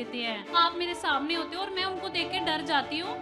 देते हैं। आप मेरे सामने होते हो और मैं उनको देख के डर जाती हूँ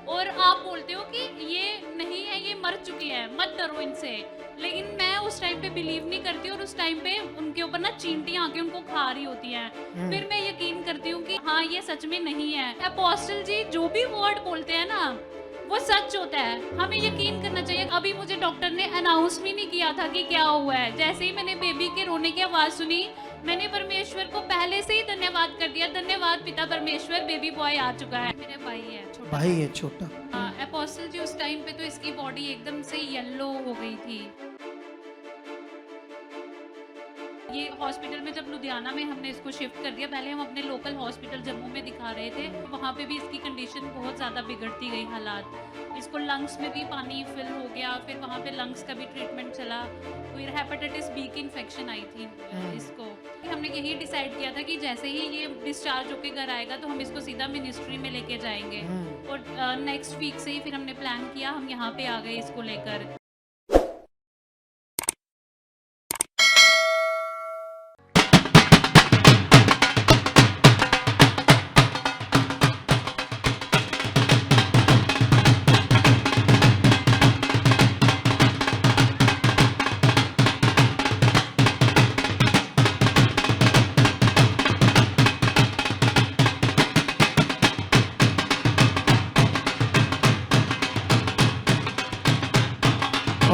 और आप बोलते हो कि ये नहीं है, ये मर चुके हैं, मत डरो इनसे। लेकिन मैं उस टाइम पे बिलीव नहीं करती और उस टाइम पे उनके ऊपर ना चींटियाँ आके उनको खा रही होती हैं। फिर मैं यकीन करती हूँ कि हाँ, ये सच में नहीं है। अपोस्टल जी जो भी वर्ड बोलते हैं ना, वो सच होता है। हमें यकीन करना चाहिए। अभी मुझे डॉक्टर ने अनाउंस भी नहीं किया था कि क्या हुआ है। जैसे ही मैंने बेबी के रोने की आवाज़ सुनी, मैंने परमेश्वर को पहले से ही धन्यवाद कर दिया। धन्यवाद पिता परमेश्वर, बेबी बॉय आ चुका है। मेरा भाई है छोटा। भाई है छोटा। अपोस्टल जी उस टाइम पे तो इसकी बॉडी एकदम से येलो हो गई थी। ये हॉस्पिटल में जब लुधियाना में हमने इसको शिफ्ट कर दिया, पहले हम अपने लोकल हॉस्पिटल जम्मू में दिखा रहे थे, वहाँ पे भी इसकी कंडीशन बहुत ज़्यादा बिगड़ती गई हालात। इसको लंग्स में भी पानी फिल हो गया, फिर वहाँ पे लंग्स का भी ट्रीटमेंट चला, फिर हेपेटाइटिस बी की इन्फेक्शन आई थी इसको। हमने यही डिसाइड किया था कि जैसे ही ये डिस्चार्ज होके घर आएगा तो हम इसको सीधा मिनिस्ट्री में लेके जाएंगे और नेक्स्ट वीक से ही फिर हमने प्लान किया, हम यहाँ पे आ गए इसको लेकर।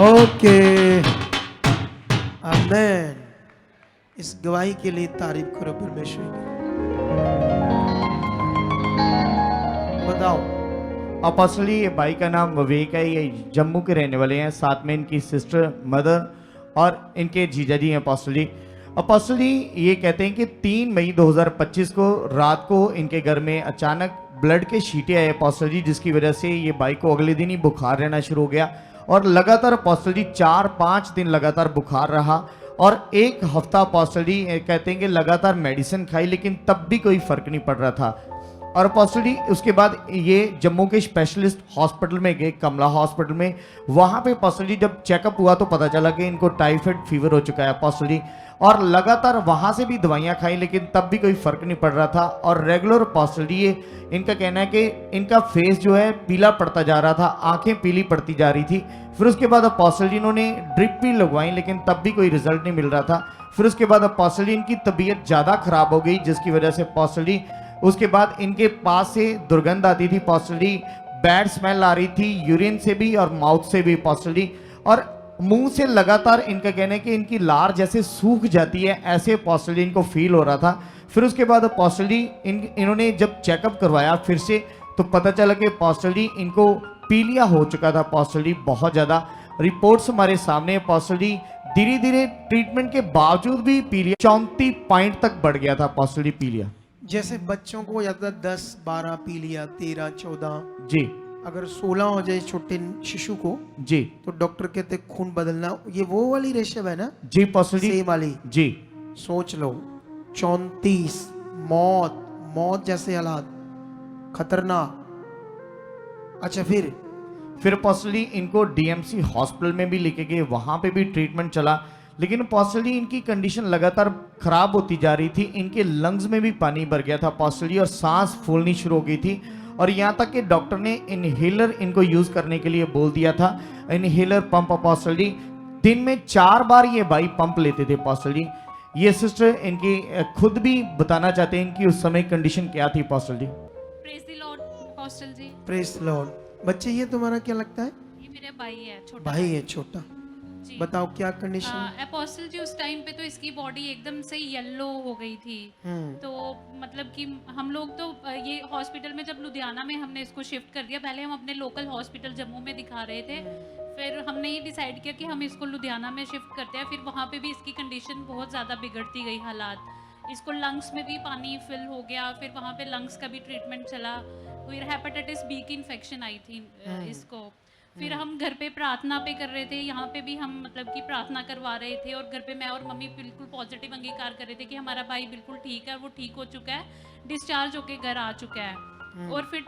ओके, आमेन। इस गवाही के लिए तारीफ करो परमेश्वर की। बताओ। अपोस्टली ये भाई का नाम विवेक है, ये जम्मू के रहने वाले हैं, साथ में इनकी सिस्टर, मदर और इनके जीजा जी हैं अपोस्टली ये कहते हैं कि 3 मई 2025 को रात को इनके घर में अचानक ब्लड के छींटे आए अपोस्टली, जिसकी वजह से ये भाई को अगले दिन ही बुखार रहना शुरू हो गया और लगातार अपोस्टली 4-5 दिन लगातार बुखार रहा और 1 हफ्ता अपोस्टली कहते हैं कि लगातार मेडिसिन खाई, लेकिन तब भी कोई फर्क नहीं पड़ रहा था। और अपोस्टली उसके बाद ये जम्मू के स्पेशलिस्ट हॉस्पिटल में गए, कमला हॉस्पिटल में। वहाँ पे अपोस्टली जब चेकअप हुआ तो पता चला कि इनको टाइफाइड फीवर हो चुका है अपोस्टली, और लगातार वहाँ से भी दवाइयाँ खाई लेकिन तब भी कोई फर्क नहीं पड़ रहा था। और रेगुलर अपोस्टली ये इनका कहना है कि इनका फेस जो है पीला पड़ता जा रहा था, आंखें पीली पड़ती जा रही थी। फिर उसके बाद अपोस्टली इन्होंने ड्रिप भी लगवाई लेकिन तब भी कोई रिजल्ट नहीं मिल रहा था। फिर उसके बाद अपोस्टली इनकी तबीयत ज़्यादा खराब हो गई, जिसकी वजह से अपोस्टली उसके बाद इनके पास से दुर्गंध आती थी अपोस्टली, बैड स्मेल आ रही थी यूरिन से भी और माउथ से भी अपोस्टली, और मुंह से लगातार इनका कहना है कि इनकी लार जैसे सूख जाती है, ऐसे अपोस्टली इनको फील हो रहा था। फिर उसके बाद अपोस्टली इन्होंने जब चेकअप करवाया फिर से तो पता चला कि अपोस्टली इनको पीलिया हो चुका था अपोस्टली, बहुत ज़्यादा। रिपोर्ट्स हमारे सामने अपोस्टली धीरे धीरे ट्रीटमेंट के बावजूद भी पीलिया 34 पॉइंट तक बढ़ गया था अपोस्टली पीलिया। जैसे बच्चों को या तो 10-12 पी लिया, 13-14, जी अगर 16 हो जाए छोटे शिशु को जी तो डॉक्टर कहते खून बदलना। ये वो वाली रेशम है ना जी अपोस्टली सेम वाली। जी। सोच लो 34, मौत जैसे हालात, खतरनाक। अच्छा फिर अपोस्टली इनको डीएमसी हॉस्पिटल में भी लेके गए, वहां पे भी ट्रीटमेंट चला, लेकिन अपोस्टली इनकी कंडीशन लगातार खराब होती जा रही थी। इनके लंग्स में भी पानी भर गया था अपोस्टली और सांस फूलनी शुरू हो गई थी, और यहाँ तक कि डॉक्टर ने इनहेलर इनको यूज करने के लिए बोल दिया था। इनहेलर पंप अपोस्टली दिन में 4 बार ये भाई पंप लेते थे अपोस्टली। ये सिस्टर इनकी खुद भी बताना चाहते हैं इनकी उस समय कंडीशन क्या थी अपोस्टली। Praise the Lord apostle ji. Praise the Lord. बच्चे ये तुम्हारा क्या लगता है? ये मेरा भाई है छोटा। भाई है छोटा। जी। बताओ क्या कंडीशन? अपोस्टल जी उस टाइम पे तो इसकी बॉडी एकदम से येलो हो गई थी। तो मतलब कि हम लोग तो ये हॉस्पिटल में जब लुधियाना में हमने इसको शिफ्ट कर दिया, पहले हम अपने लोकल हॉस्पिटल जम्मू में दिखा रहे थे, फिर हमने ये डिसाइड किया कि हम इसको लुधियाना में शिफ्ट करते हैं। फिर वहाँ पे भी इसकी कंडीशन बहुत ज़्यादा बिगड़ती गई हालात। इसको लंग्स में भी पानी फिल हो गया, फिर वहाँ पे लंग्स का भी ट्रीटमेंट चला, फिर हेपेटाइटिस बी की इन्फेक्शन आई थी इसको। फिर हम घर पे प्रार्थना पे कर रहे थे, यहाँ पे भी हम मतलब कि प्रार्थना करवा रहे थे, और घर पे मैं और मम्मी बिल्कुल पॉजिटिव अंगीकार कर रहे थे कि हमारा भाई बिल्कुल ठीक है, वो ठीक हो चुका है, डिस्चार्ज होके घर आ चुका है। और फिर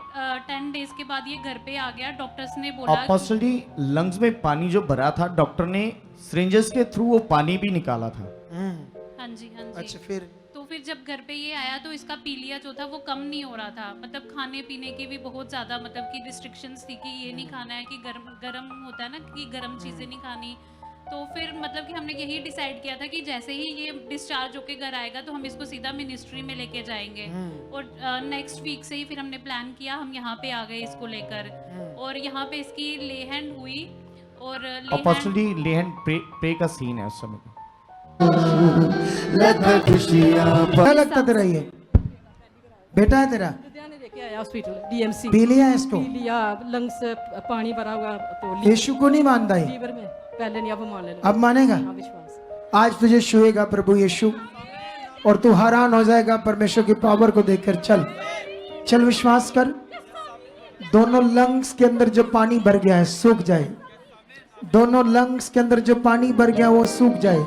10 डेज के बाद ये घर पे आ गया। डॉक्टर्स ने बोला अपोस्टली लंग्स में पानी जो भरा था, डॉक्टर ने सिरिंजेस के थ्रू वो पानी भी निकाला था। हाँ जी हाँ जी। अच्छा फिर तो फिर जब घर पे ये आया तो इसका पीलिया जो था वो कम नहीं हो रहा था, मतलब खाने पीने की भी बहुत ज़्यादा मतलब कि रिस्ट्रिक्शंस थी कि ये नहीं खाना है, कि गर्म गर्म होता है ना कि गर्म चीज़ें नहीं खानी। तो फिर मतलब कि हमने यही डिसाइड किया था कि जैसे ही ये डिस्चार्ज होके घर आएगा तो हम इसको सीधा मिनिस्ट्री में लेके जाएंगे। और नेक्स्ट वीक से ही फिर हमने प्लान किया, हम यहाँ पे आ गए इसको लेकर, और यहाँ पे इसकी ले हैंड हुई। और ले अपोस्टल हैंड जी लेहन प्रे का सीन है उस समय का। क्या लगता तेरा ये बेटा है तेरा? लुधियाने लेके आया हॉस्पिटल डीएमसी। पी लिया है इसको? पी लिया, लंग्स से पानी भरा हुआ, तो यीशु को नहीं मानता है? लीवर में पहले नहीं, अब मान ले। अब मानेगा? हाँ, विश्वास। आज तुझे छुएगा प्रभु यीशु और तू हैरान हो जाएगा परमेश्वर की पावर को देखकर। चल चल, विश्वास कर। दोनों लंग्स के अंदर जो पानी भर गया है सूख जाए। दोनों लंग्स के अंदर जो पानी भर गया वो सूख जाए।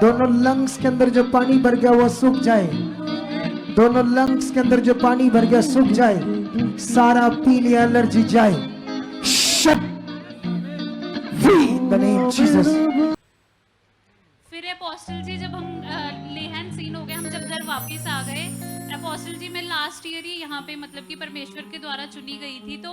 दोनों लंग्स के अंदर जो पानी भर गया वो सूख जाए। दोनों लंग्स के अंदर जो पानी भर गया सूख जाए। सारा पीली एलर्जी जाए। Shut free in the name Jesus. फिर अपोस्टल जी जब हम ले हैंड सीन हो गया, हम जब घर वापस आ गए, अपोस्टल जी मैं लास्ट ईयर ही यहाँ पे मतलब कि परमेश्वर के द्वारा चुनी गई थी। तो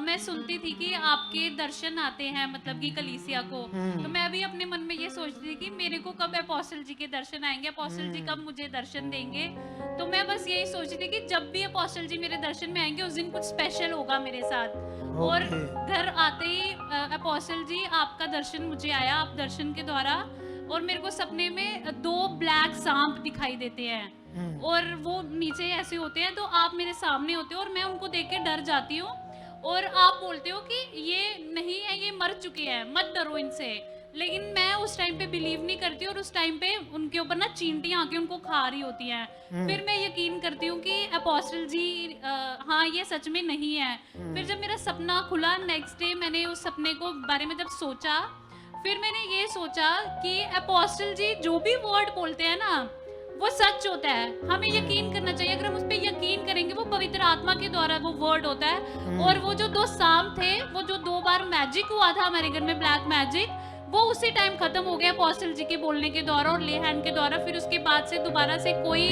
मैं सुनती थी कि आपके दर्शन आते हैं मतलब कि कलीसिया को। तो मैं भी अपने मन में ये सोचती थी कि मेरे को कब अपोस्टल जी के दर्शन आएंगे, अपोस्टल जी कब मुझे दर्शन देंगे। तो मैं बस यही सोचती थी कि जब भी अपोस्टल जी मेरे दर्शन में आएंगे उस दिन कुछ स्पेशल होगा मेरे साथ। और घर आते ही अपोस्टल जी आपका दर्शन मुझे आया, आप दर्शन के द्वारा, और मेरे को सपने में 2 ब्लैक सांप दिखाई देते हैं और वो नीचे ऐसे होते हैं। तो आप मेरे सामने होते हो और मैं उनको देख के डर जाती हूँ, और आप बोलते हो कि ये नहीं है, ये मर चुके हैं, मत डरो इनसे। लेकिन मैं उस टाइम पे बिलीव नहीं करती, और उस टाइम पे उनके ऊपर ना चींटियां आके उनको खा रही होती हैं। फिर मैं यकीन करती हूँ कि अपोस्टल जी हाँ ये सच में नहीं है। फिर जब मेरा सपना खुला नेक्स्ट डे, मैंने उस सपने को बारे में जब सोचा, फिर मैंने ये सोचा कि अपोस्टल जी जो भी वर्ड बोलते हैं ना वो सच होता है, हमें यकीन करना चाहिए। अगर हम उस पर यकीन करेंगे, वो पवित्र आत्मा के द्वारा वो वर्ड होता है। और वो जो 2 सांप थे, वो जो 2 बार मैजिक हुआ था हमारे घर में, ब्लैक मैजिक, वो उसी टाइम खत्म हो गया अपोस्टल जी के बोलने के द्वारा और ले हैंड के द्वारा। फिर उसके बाद से दोबारा से कोई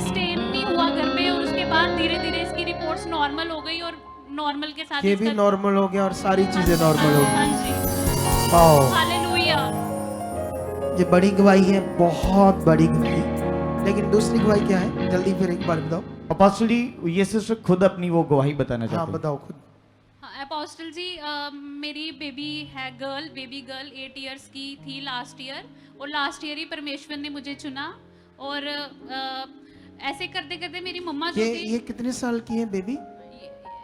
स्टेन नहीं हुआ घर पे, और उसके बाद धीरे धीरे इसकी रिपोर्ट्स नॉर्मल हो गई, और नॉर्मल के साथ ये भी नॉर्मल हो गया और सारी चीजें नॉर्मल हो गई। हाँ जी, वाओ, हालेलुया। ये बड़ी गवाही है, बहुत बड़ी गवाही। लेकिन दूसरी गवाही क्या है, जल्दी फिर एक बार बताओ। अपोस्टल जी ये सिस्टर खुद अपनी वो गवाही बताना हाँ चाहते हैं। बताओ खुद। हाँ, अपोस्टल जी मेरी बेबी है बेबी गर्ल 8 इयर्स की थी लास्ट ईयर, और लास्ट ईयर ही परमेश्वर ने मुझे चुना। और ऐसे करते करते मेरी मम्मा जो थी, ये कितने साल की है बेबी?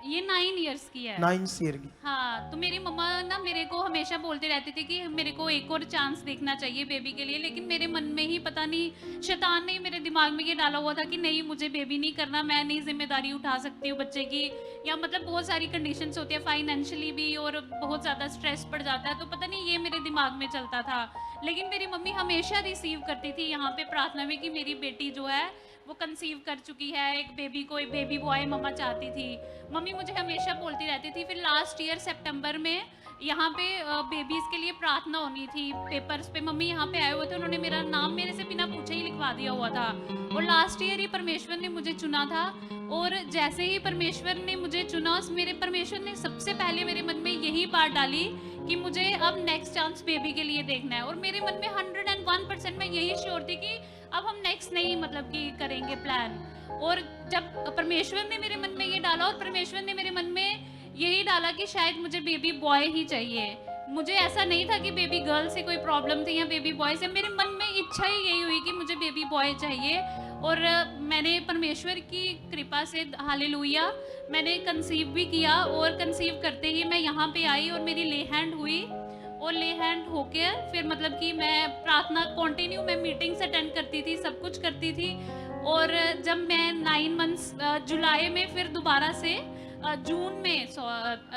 ये 9 इयर्स की है। 9 ईयर की। हाँ, तो मेरी मम्मा ना मेरे को हमेशा बोलते रहती थी कि मेरे को एक और चांस देखना चाहिए बेबी के लिए। लेकिन मेरे मन में ही पता नहीं शैतान ने मेरे दिमाग में ये डाला हुआ था कि नहीं, मुझे बेबी नहीं करना, मैं नहीं जिम्मेदारी उठा सकती हूँ बच्चे की, या मतलब बहुत सारी कंडीशंस होती है फाइनेंशियली भी, और बहुत ज़्यादा स्ट्रेस पड़ जाता है। तो पता नहीं ये मेरे दिमाग में चलता था। लेकिन मेरी मम्मी हमेशा रिसीव करती थी यहाँ पे प्रार्थना में कि मेरी बेटी जो है वो कंसीव कर चुकी है, एक बेबी बॉय मम्मा चाहती थी। मम्मी मुझे हमेशा बोलती रहती थी। फिर लास्ट ईयर सितंबर में यहाँ पे बेबीज के लिए प्रार्थना होनी थी, पेपर्स पे मम्मी यहाँ पे आए हुए थे, उन्होंने मेरा नाम मेरे से बिना पूछे ही लिखवा दिया हुआ था। और लास्ट ईयर ही परमेश्वर ने मुझे चुना था, और जैसे ही परमेश्वर ने मुझे चुना, परमेश्वर ने सबसे पहले मेरे मन में यही बात डाली कि मुझे अब नेक्स्ट चांस बेबी के लिए देखना है। और मेरे मन में 101% मैं यही श्योर थी कि अब हम नेक्स्ट नहीं मतलब कि करेंगे प्लान। और जब परमेश्वर ने मेरे मन में ये डाला, और परमेश्वर ने मेरे मन में यही डाला कि शायद मुझे बेबी बॉय ही चाहिए, मुझे ऐसा नहीं था कि बेबी गर्ल से कोई प्रॉब्लम थी या बेबी बॉय से, मेरे मन में इच्छा ही यही हुई कि मुझे बेबी बॉय चाहिए। और मैंने परमेश्वर की कृपा से हालेलुया मैंने कंसीव भी किया, और कंसीव करते ही मैं यहाँ पे आई और मेरी ले हैंड हुई, और ले हैंड होके फिर मतलब कि मैं प्रार्थना कंटिन्यू, मैं मीटिंग्स अटेंड करती थी, सब कुछ करती थी। और जब मैं 9 मंथ्स जुलाई में फिर दोबारा से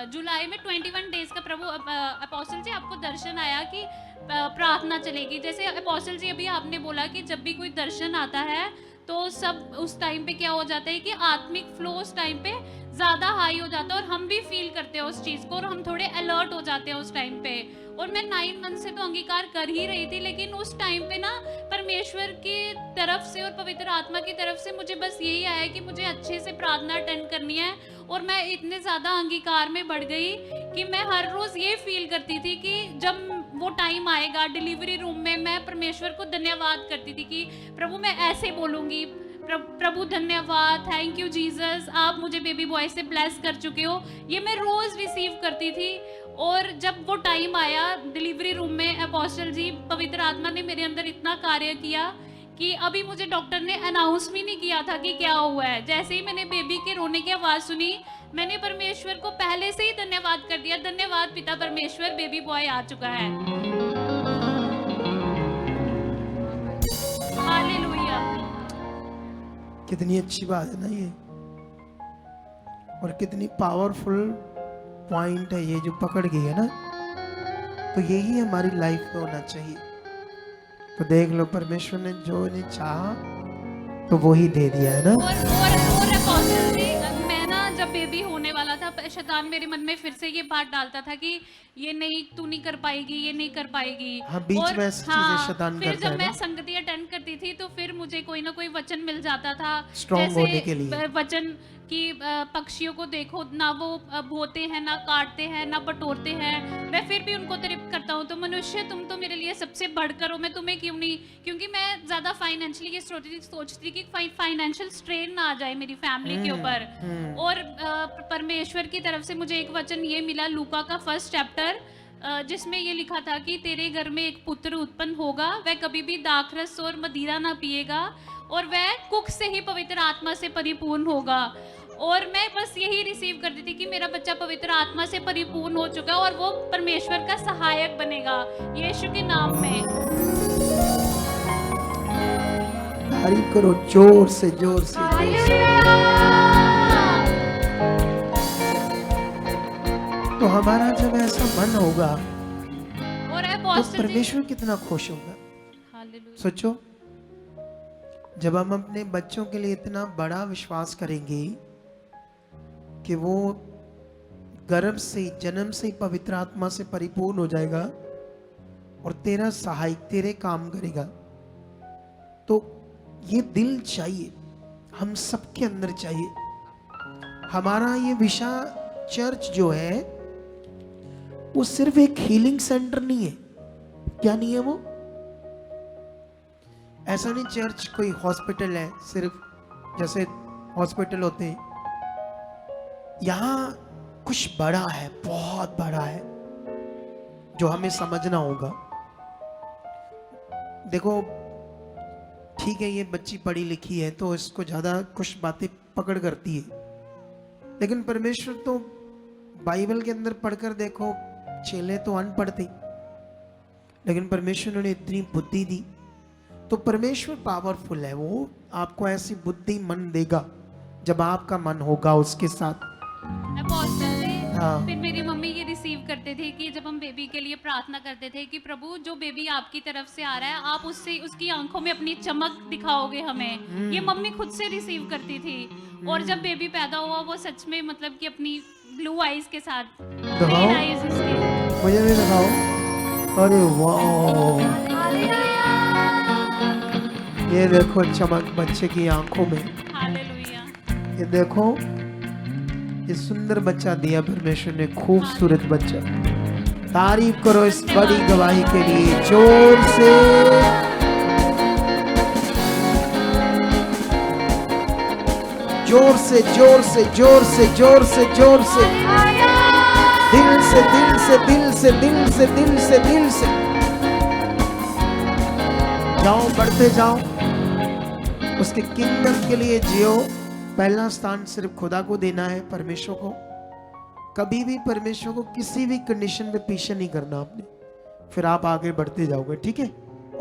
जुलाई में 21 डेज का प्रभु अपोस्टल जी आपको दर्शन आया कि प्रार्थना चलेगी। जैसे अपोस्टल जी अभी आपने बोला कि जब भी कोई दर्शन आता है तो सब उस टाइम पे क्या हो जाता है कि आत्मिक फ्लो उस टाइम पे ज़्यादा हाई हो जाता है और हम भी फील करते हैं उस चीज़ को और हम थोड़े अलर्ट हो जाते हैं उस टाइम पे। और मैं 9 मंथ से तो अंगीकार कर ही रही थी, लेकिन उस टाइम पे ना परमेश्वर की तरफ से और पवित्र आत्मा की तरफ से मुझे बस यही आया कि मुझे अच्छे से प्रार्थना अटेंड करनी है। और मैं इतने ज़्यादा अंगीकार में बढ़ गई कि मैं हर रोज़ ये फील करती थी कि जब वो टाइम आएगा डिलीवरी रूम में, मैं परमेश्वर को धन्यवाद करती थी कि प्रभु मैं ऐसे बोलूँगी, प्रभु धन्यवाद, थैंक यू जीसस, आप मुझे बेबी बॉय से ब्लेस कर चुके हो। ये मैं रोज़ रिसीव करती थी। और जब वो टाइम आया डिलीवरी रूम में, अपोस्टल जी पवित्र आत्मा ने मेरे अंदर इतना कार्य किया कि अभी मुझे डॉक्टर ने अनाउंस भी नहीं किया था कि क्या हुआ है। जैसे ही मैंने बेबी के रोने की आवाज़ सुनी, मैंने परमेश्वर को पहले से ही धन्यवाद कर दिया, धन्यवाद पिता परमेश्वर, बेबी बॉय आ चुका है। हालेलुया। कितनी अच्छी बात है ना ये, और कितनी पावरफुल पॉइंट है ये जो पकड़ गई है ना। तो यही हमारी लाइफ में होना चाहिए। तो देख लो, परमेश्वर ने जो नहीं चाहा तो वो ही दे दिया है ना। और अपोस्टल जी, मैं ना जब बेबी होने वाला था, शैतान मेरे मन में फिर से ये बात डालता था कि ये नहीं, तू नहीं कर पाएगी, ये नहीं कर पाएगी। हाँ, बीच में ऐसी चीजें शैतान फिर करता है जब ना। मैं संगति अटेंड करती थी तो फिर मुझे कोई ना कोई वचन मिल जाता था, स्ट्रॉन्ग होने के लिए। वचन कि पक्षियों को देखो ना, वो बोते हैं ना काटते हैं ना बटोरते हैं, मैं फिर भी उनको तारीफ करता हूँ। तो मनुष्य तुम तो मेरे लिए सबसे बढ़कर हो, मैं तुम्हें क्यों नहीं, क्योंकि मैं ज़्यादा फाइनेंशियली ये सोचती कि फाइनेंशियल स्ट्रेन ना आ जाए मेरी फैमिली के ऊपर। और परमेश्वर की तरफ से मुझे एक वचन ये मिला लूका का 1 चैप्टर, जिसमें ये लिखा था कि तेरे घर में एक पुत्र उत्पन्न होगा, वह कभी भी दाखरस और मदिरा ना पिएगा और वह कुख से ही पवित्र आत्मा से परिपूर्ण होगा। और मैं बस यही रिसीव करती थी कि मेरा बच्चा पवित्र आत्मा से परिपूर्ण हो चुका है और वो परमेश्वर का सहायक बनेगा यीशु के नाम में। तारीफ करो जोर से, जोर से, जोर से। तो हमारा जब ऐसा मन होगा और तो परमेश्वर कितना खुश होगा। हालेलुया। सोचो, जब हम अपने बच्चों के लिए इतना बड़ा विश्वास करेंगे कि वो गर्भ से, जन्म से ही पवित्र आत्मा से परिपूर्ण हो जाएगा और तेरा सहायक, तेरे काम करेगा, तो ये दिल चाहिए, हम सबके अंदर चाहिए। हमारा ये विशा चर्च जो है वो सिर्फ एक हीलिंग सेंटर नहीं है। क्या नहीं है वो? ऐसा नहीं चर्च कोई हॉस्पिटल है सिर्फ, जैसे हॉस्पिटल होते हैं। यहां कुछ बड़ा है, बहुत बड़ा है, जो हमें समझना होगा। देखो, ठीक है, ये बच्ची पढ़ी लिखी है तो इसको ज्यादा कुछ बातें पकड़ करती है, लेकिन परमेश्वर तो बाइबल के अंदर पढ़कर देखो, चेले तो अनपढ़ थे, लेकिन परमेश्वर ने इतनी बुद्धि दी। तो परमेश्वर पावरफुल है, वो आपको ऐसी बुद्धि मन देगा जब आपका मन होगा उसके साथ। हाँ। फिर मेरी मम्मी ये रिसीव करते थे कि जब हम बेबी के लिए प्रार्थना करते थे कि प्रभु जो बेबी आपकी तरफ से आ रहा है, आप उससे, उसकी आंखों में अपनी चमक दिखाओगे हमें। ये मम्मी खुद से रिसीव करती थी। और जब बेबी पैदा हुआ वो सच में मतलब कि अपनी ब्लू आईज के साथ, ग्रीन आईज इसके, मुझे भी दिखाओ। अरे वाह, ये देखो चमक बच्चे की आंखों में। हालेलुया। ये देखो, ये सुंदर बच्चा दिया परमेश्वर ने, खूबसूरत बच्चा। तारीफ करो इस बड़ी गवाही के लिए जोर से। जोर से, जोर से, जोर से, जोर से, जोर से, दिल से, दिल से, दिल से, दिल से, दिल से, दिल से। जाओ, बढ़ते जाओ, उसके किंगडम के लिए जियो। पहला स्थान सिर्फ खुदा को देना है, परमेश्वर को। कभी भी परमेश्वर को किसी भी कंडीशन में पीछे नहीं करना आपने, फिर आप आगे बढ़ते जाओगे। ठीक है?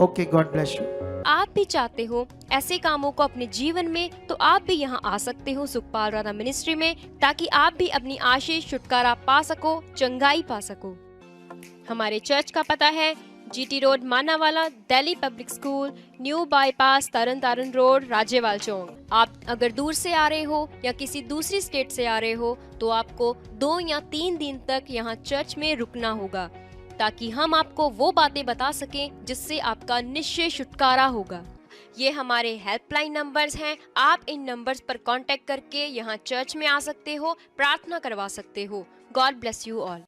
Okay, God bless you. आप भी चाहते हो ऐसे कामों को अपने जीवन में, तो आप भी यहाँ आ सकते हो सुखपाल राणा मिनिस्ट्री में, ताकि आप भी अपनी आशीष, छुटकारा पा सको, चंगाई पा सको। हमारे चर्च का पता है GT road Manawala, Delhi public school, new bypass, Tarn Taran road, Rajewal chowk. आप अगर दूर से आ रहे हो या किसी दूसरी स्टेट से आ रहे हो तो आपको 2 या 3 दिन तक यहाँ चर्च में रुकना होगा, ताकि हम आपको वो बातें बता सकें जिससे आपका निश्चय छुटकारा होगा। ये हमारे हेल्पलाइन नंबर्स हैं। आप इन नंबर्स पर कांटेक्ट करके यहाँ चर्च में आ सकते हो, प्रार्थना करवा सकते हो। God bless you all.